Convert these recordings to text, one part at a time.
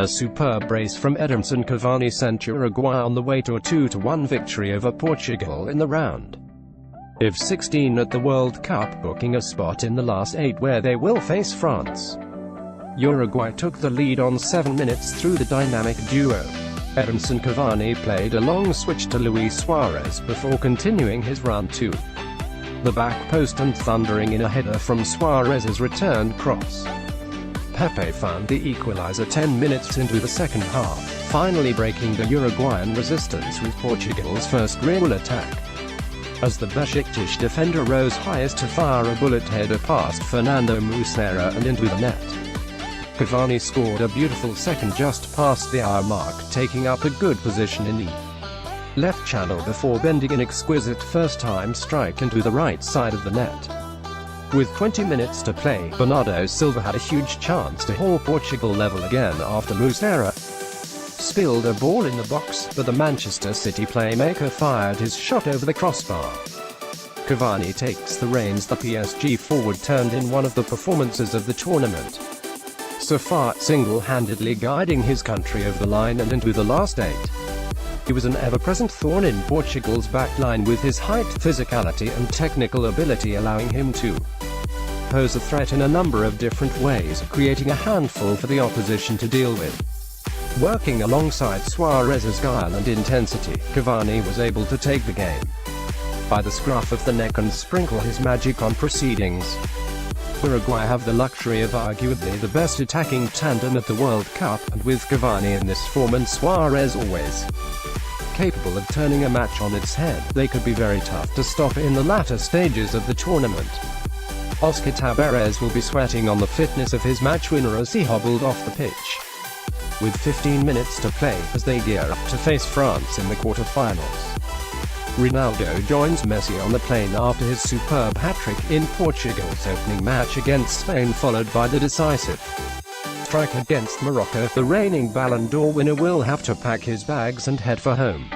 A superb brace from Edinson Cavani sent Uruguay on the way to a 2-1 victory over Portugal in the round of 16 at the World Cup, booking a spot in the last 8 where they will face France. Uruguay took the lead on 7 minutes through the dynamic duo. Edinson Cavani played a long switch to Luis Suarez before continuing his run to the back post and thundering in a header from Suarez's returned cross. Pepe found the equalizer 10 minutes into the second half, finally breaking the Uruguayan resistance with Portugal's first real attack. As the Besiktas defender rose highest to fire a bullet header past Fernando Muslera and into the net. Cavani scored a beautiful second just past the hour mark, taking up a good position in the left channel before bending an exquisite first-time strike into the right side of the net. With 20 minutes to play, Bernardo Silva had a huge chance to haul Portugal level again after Muslera spilled a ball in the box, but the Manchester City playmaker fired his shot over the crossbar. Cavani takes the reins. The PSG forward turned in one of the performances of the tournament, so far single-handedly guiding his country over the line and into the last 8. He was an ever-present thorn in Portugal's backline with his height, physicality and technical ability, allowing him to pose a threat in a number of different ways, creating a handful for the opposition to deal with. Working alongside Suarez's guile and intensity, Cavani was able to take the game by the scruff of the neck and sprinkle his magic on proceedings. Uruguay have the luxury of arguably the best attacking tandem at the World Cup, and with Cavani in this form and Suarez always capable of turning a match on its head, they could be very tough to stop in the latter stages of the tournament. Oscar Tabarez will be sweating on the fitness of his match winner as he hobbled off the pitch with 15 minutes to play, as they gear up to face France in the quarter-finals. Ronaldo joins Messi on the plane after his superb hat-trick in Portugal's opening match against Spain, followed by the decisive strike against Morocco. The reigning Ballon d'Or winner will have to pack his bags and head for home.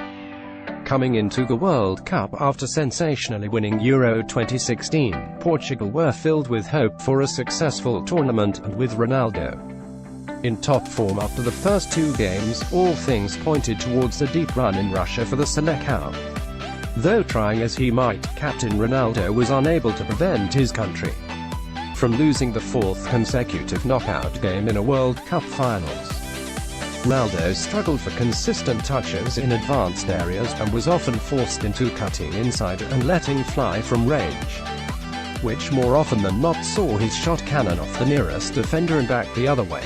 Coming into the World Cup after sensationally winning Euro 2016, Portugal were filled with hope for a successful tournament, and with Ronaldo in top form after the first 2 games, all things pointed towards a deep run in Russia for the Selecao. Though trying as he might, Captain Ronaldo was unable to prevent his country from losing the 4th consecutive knockout game in a World Cup finals. Ronaldo struggled for consistent touches in advanced areas, and was often forced into cutting inside and letting fly from range, which more often than not saw his shot cannon off the nearest defender and back the other way.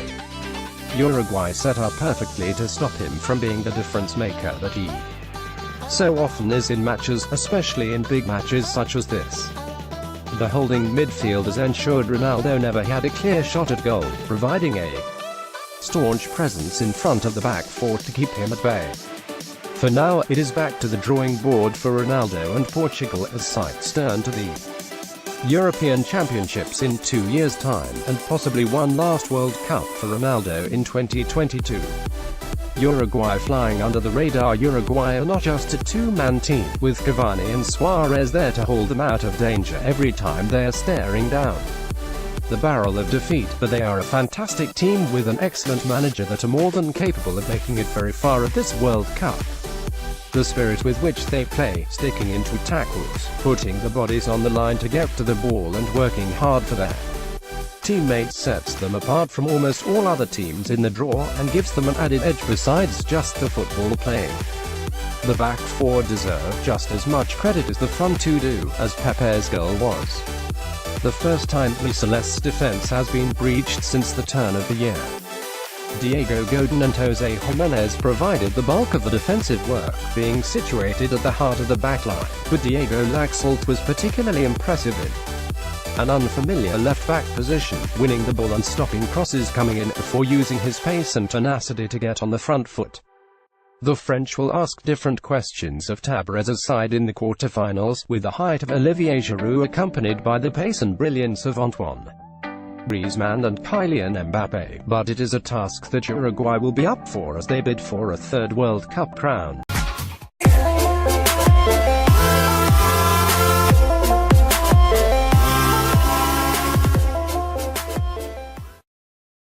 Uruguay set up perfectly to stop him from being the difference maker that he so often is in matches, especially in big matches such as this. The holding midfielders ensured Ronaldo never had a clear shot at goal, providing a staunch presence in front of the back four to keep him at bay. For now, it is back to the drawing board for Ronaldo and Portugal as sights turn to the European Championships in 2 years' time, and possibly one last World Cup for Ronaldo in 2022. Uruguay flying under the radar. Uruguay are not just a two-man team, with Cavani and Suarez there to hold them out of danger every time they are staring down the barrel of defeat, but they are a fantastic team with an excellent manager that are more than capable of making it very far at this World Cup. The spirit with which they play, sticking into tackles, putting the bodies on the line to get to the ball and working hard for their teammates sets them apart from almost all other teams in the draw, and gives them an added edge besides just the football playing. The back four deserve just as much credit as the front two do, as Pepe's goal was the first time the Celeste's defense has been breached since the turn of the year. Diego Godin and Jose Jimenez provided the bulk of the defensive work, being situated at the heart of the backline, but Diego Laxalt was particularly impressive in an unfamiliar left-back position, winning the ball and stopping crosses coming in before using his pace and tenacity to get on the front foot. The French will ask different questions of Tabarez's side in the quarter-finals, with the height of Olivier Giroud accompanied by the pace and brilliance of Antoine Griezmann and Kylian Mbappé, but it is a task that Uruguay will be up for as they bid for a third World Cup crown.